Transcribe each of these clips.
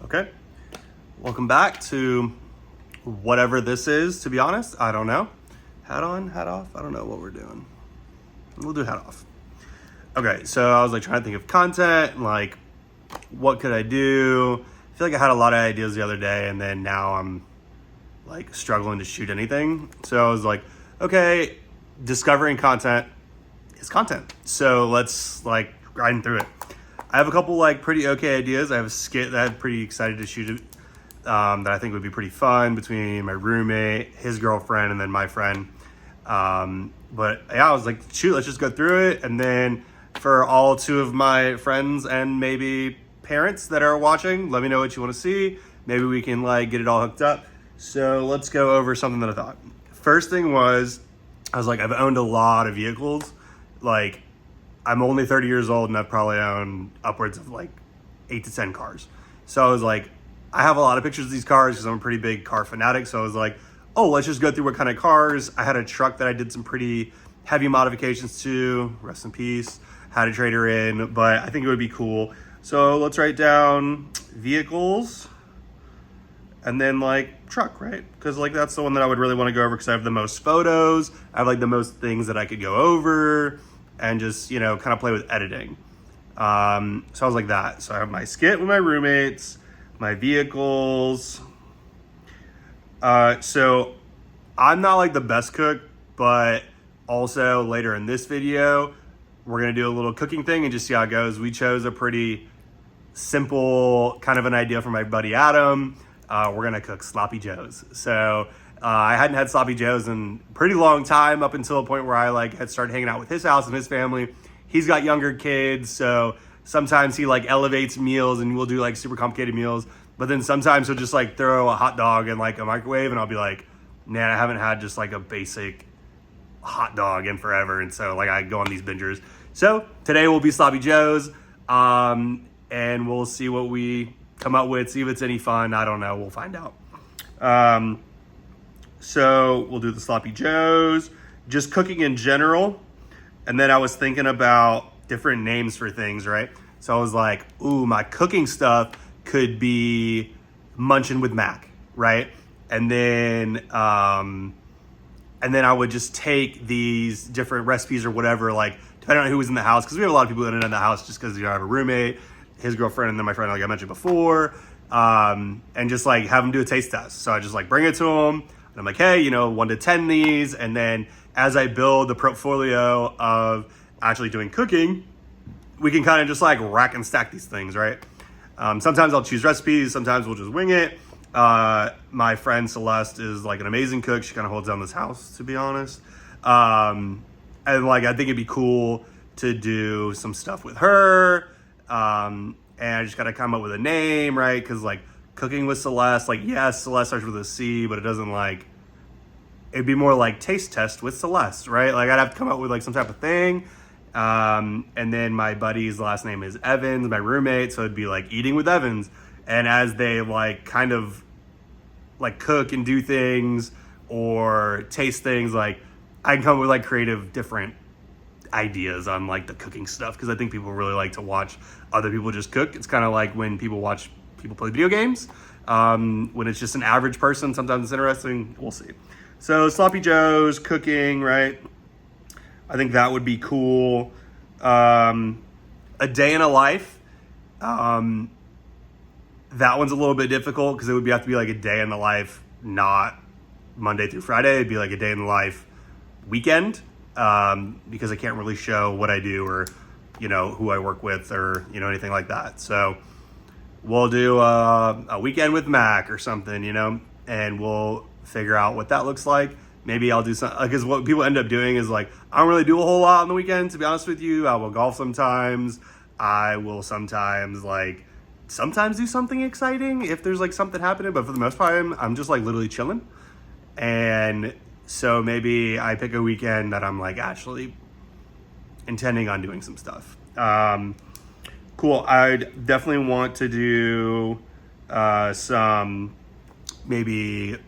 Okay, welcome back to whatever this is, to be honest. I don't know. Hat on, hat off? I don't know what we're doing. We'll do hat off. Okay, so I was like trying to think of content and like what could I do? I feel like I had a lot of ideas the other day and then now I'm like struggling to shoot anything. So I was like, okay, discovering content is content. So let's like grind through it. I have a couple like pretty okay ideas. I have a skit that I'm pretty excited to shoot that I think would be pretty fun between my roommate, his girlfriend, and then my friend. But yeah, I was like, shoot, let's just go through it. And then for all two of my friends and maybe parents that are watching, let me know what you want to see. Maybe we can like get it all hooked up. So let's go over something that I thought. First thing was, I was like, I've owned a lot of vehicles. Like, I'm only 30 years old and I've probably owned upwards of like 8 to 10 cars. So I was like, I have a lot of pictures of these cars because I'm a pretty big car fanatic. So I was like, oh, let's just go through what kind of cars. I had a truck that I did some pretty heavy modifications to, rest in peace, had to trade her in, but I think it would be cool. So let's write down vehicles and then like truck, right? Because like that's the one that I would really want to go over because I have the most photos. I have like the most things that I could go over and just, you know, kind of play with editing. So I was like that. So I have my skit with my roommates, my vehicles. So I'm not like the best cook, but also later in this video, we're going to do a little cooking thing and just see how it goes. We chose a pretty simple kind of an idea from my buddy Adam. We're going to cook sloppy joes. So I hadn't had sloppy joes in a pretty long time, up until a point where I like had started hanging out with his house and his family. He's got younger kids, so sometimes he like elevates meals and we'll do like super complicated meals. But then sometimes he'll just like throw a hot dog in like a microwave and I'll be like, man, I haven't had just like a basic hot dog in forever. And so like I go on these bingers. So today will be sloppy joes, and we'll see what we come up with, see if it's any fun. I don't know. We'll find out. So we'll do the sloppy joes, just cooking in general. And then I was thinking about different names for things, right? So I was like, ooh, my cooking stuff could be Munchin' with Mac, right? And then I would just take these different recipes or whatever, like depending on who was in the house, because we have a lot of people that are in the house just because, you know, I have a roommate, his girlfriend, and then my friend, like I mentioned before, and just like have them do a taste test. So I just like bring it to them, and I'm like, hey, you know, 1 to 10 these, and then as I build the portfolio of actually doing cooking, we can kind of just like rack and stack these things, right? Sometimes I'll choose recipes, sometimes we'll just wing it. My friend Celeste is like an amazing cook. She kind of holds down this house, to be honest. And like, I think it'd be cool to do some stuff with her. And I just got to come up with a name, right? Because like cooking with Celeste, like, yes, Celeste starts with a C, but it doesn't like, it'd be more like taste test with Celeste, right? Like I'd have to come up with like some type of thing. And then my buddy's last name is Evans, my roommate. So it'd be like eating with Evans. And as they like kind of like cook and do things or taste things, like I can come up with like creative different ideas on like the cooking stuff. Because I think people really like to watch other people just cook. It's kind of like when people watch people play video games. When it's just an average person, sometimes it's interesting. We'll see. So sloppy joes, cooking, right? I think that would be cool. A day in a life. That one's a little bit difficult because it would have to be like a day in the life, not Monday through Friday. It'd be like a day in the life weekend, because I can't really show what I do or, you know, who I work with or, you know, anything like that. So we'll do a weekend with Mac or something, you know, and we'll figure out what that looks like. Maybe I'll do something, because what people end up doing is like, I don't really do a whole lot on the weekend, to be honest with you. I will golf sometimes. I will sometimes do something exciting if there's like something happening, but for the most part, I'm just like literally chilling. And so maybe I pick a weekend that I'm like actually intending on doing some stuff. Cool. I'd definitely want to do some maybe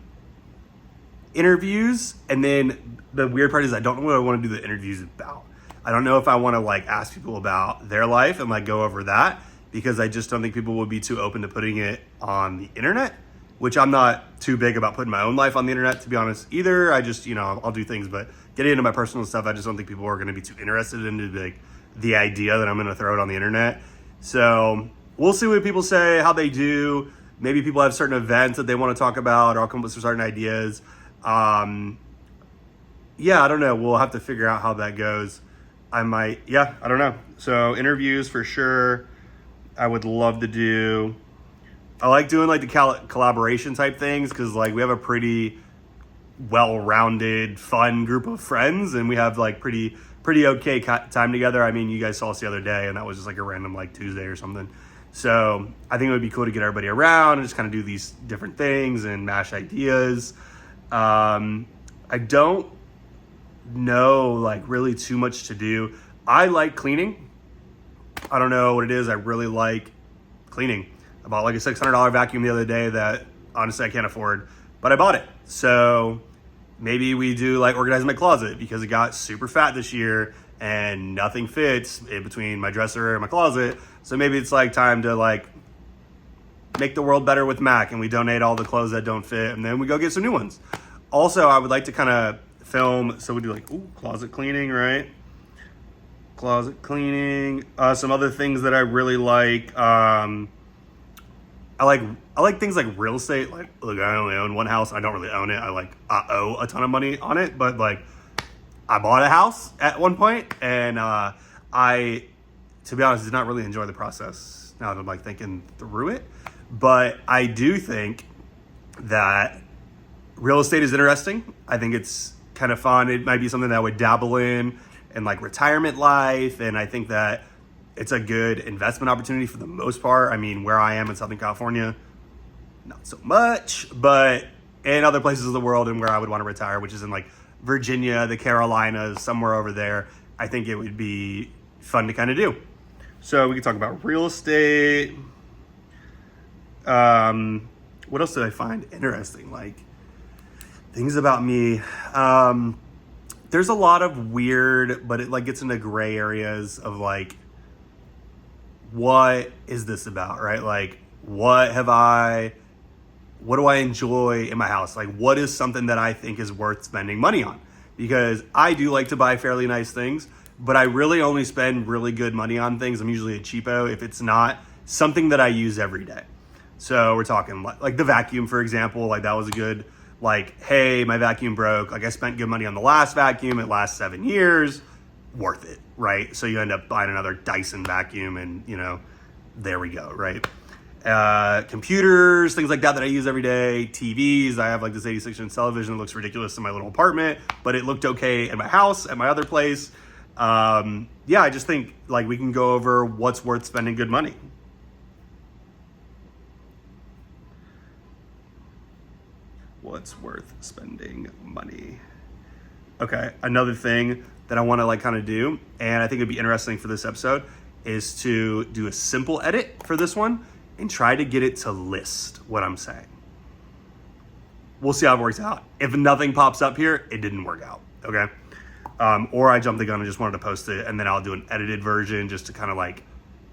interviews, and then the weird part is I don't know what I want to do the interviews about. I don't know if I want to like ask people about their life and like go over that, because I just don't think people would be too open to putting it on the internet, which I'm not too big about putting my own life on the internet, to be honest, either. I just, I'll do things, but getting into my personal stuff, I just don't think people are going to be too interested in the idea that I'm going to throw it on the internet. So we'll see what people say, how they do. Maybe people have certain events that they want to talk about, or I'll come up with some certain ideas. I don't know. We'll have to figure out how that goes. I don't know. So interviews for sure. I would love to do. I like doing like the collaboration type things because like we have a pretty well-rounded, fun group of friends, and we have like pretty okay time together. I mean, you guys saw us the other day, and that was just like a random like Tuesday or something. So I think it would be cool to get everybody around and just kind of do these different things and mash ideas. I don't know like really too much to do. I like cleaning. I don't know what it is. I really like cleaning. I bought like a $600 vacuum the other day that honestly I can't afford, but I bought it. So maybe we do like organize my closet because it got super fat this year and nothing fits in between my dresser and my closet. So maybe it's like time to like make the world better with Mac, and we donate all the clothes that don't fit, and then we go get some new ones. Also, I would like to kind of film, so we do like closet cleaning, right? Closet cleaning. Some other things that I really like. I like things like real estate. Like, look, I only own one house. I don't really own it. I owe a ton of money on it, but like I bought a house at one point, and to be honest, did not really enjoy the process now that I'm like thinking through it. But I do think that real estate is interesting. I think it's kind of fun. It might be something that I would dabble in like retirement life. And I think that it's a good investment opportunity for the most part. I mean, where I am in Southern California, not so much, but in other places of the world and where I would want to retire, which is in like Virginia, the Carolinas, somewhere over there, I think it would be fun to kind of do. So we can talk about real estate. What else did I find interesting? Like things about me. There's a lot of weird, but it like gets into gray areas of like, what is this about, right? Like, what do I enjoy in my house? Like, what is something that I think is worth spending money on? Because I do like to buy fairly nice things, but I really only spend really good money on things. I'm usually a cheapo if it's not something that I use every day. So we're talking like the vacuum, for example, like that was a good, like, hey, my vacuum broke. Like I spent good money on the last vacuum. It lasts 7 years. Worth it, right? So you end up buying another Dyson vacuum and, there we go, right? Computers, things like that I use every day. TVs. I have like this 86-inch television that looks ridiculous in my little apartment, but it looked okay in my house, at my other place. I just think like we can go over what's worth spending good money. What's worth spending money? Okay, another thing that I want to like kind of do, and I think it'd be interesting for this episode, is to do a simple edit for this one and try to get it to list what I'm saying. We'll see how it works out. If nothing pops up here, it didn't work out, okay? Or I jumped the gun and just wanted to post it, and then I'll do an edited version just to kind of like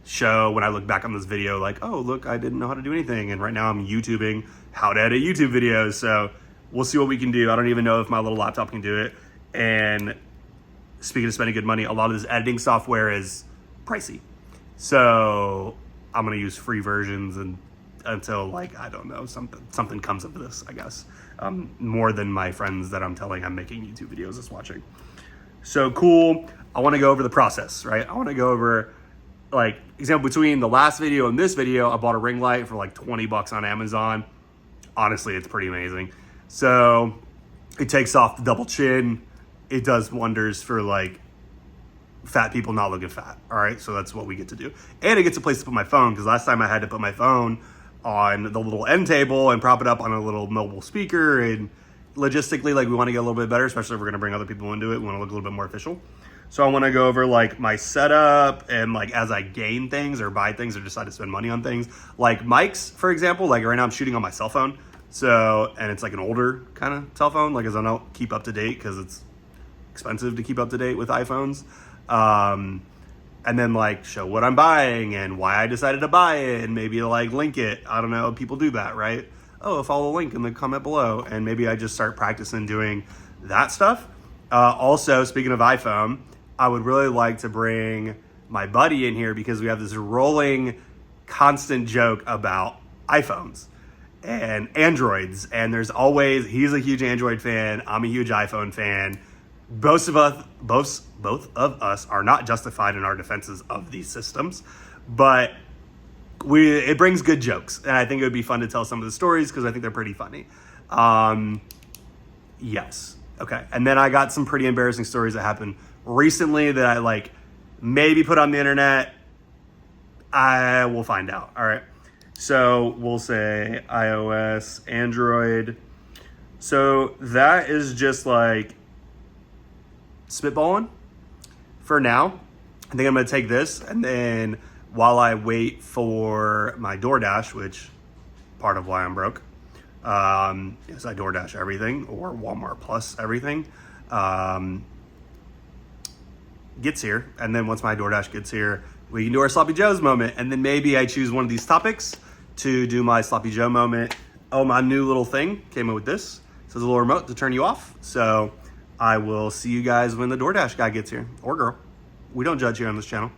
show when I look back on this video, like, oh, look, I didn't know how to do anything. And right now I'm YouTubing how to edit YouTube videos. So we'll see what we can do. I don't even know if my little laptop can do it. And speaking of spending good money, a lot of this editing software is pricey. So I'm going to use free versions until like, I don't know, something comes of this, I guess. More than my friends that I'm telling I'm making YouTube videos is watching. So cool. I want to go over the process, right? I want to go over like example between the last video and this video. I bought a ring light for like $20 on Amazon. Honestly, it's pretty amazing. So it takes off the double chin. It does wonders for like fat people not looking fat. All right. So that's what we get to do. And it gets a place to put my phone, because last time I had to put my phone on the little end table and prop it up on a little mobile speaker. And logistically, like we want to get a little bit better, especially if we're going to bring other people into it. We want to look a little bit more official. So I want to go over like my setup and like as I gain things or buy things or decide to spend money on things, like mics, for example. Like right now I'm shooting on my cell phone. So, and it's like an older kind of cell phone, like as I don't keep up to date because it's expensive to keep up to date with iPhones. And and then like show what I'm buying and why I decided to buy it, and maybe like link it. I don't know, people do that, right? Oh, follow the link in the comment below, and maybe I just start practicing doing that stuff. Also, speaking of iPhone, I would really like to bring my buddy in here because we have this rolling constant joke about iPhones and Androids, and there's always, he's a huge Android fan, I'm a huge iPhone fan. Both of us are not justified in our defenses of these systems, but it brings good jokes, and I think it would be fun to tell some of the stories because I think they're pretty funny. Yes. Okay. And then I got some pretty embarrassing stories that happened recently that I like maybe put on the internet. I will find out. All right. So we'll say iOS, Android. So that is just like spitballing for now. I think I'm going to take this, and then while I wait for my DoorDash, which part of why I'm broke, is I DoorDash everything, or Walmart Plus everything, gets here. And then once my DoorDash gets here, we can do our Sloppy Joe's moment. And then maybe I choose one of these topics to do my Sloppy Joe moment. Oh, my new little thing came in with this. So there's a little remote to turn you off. So I will see you guys when the DoorDash guy gets here, or girl. We don't judge here on this channel.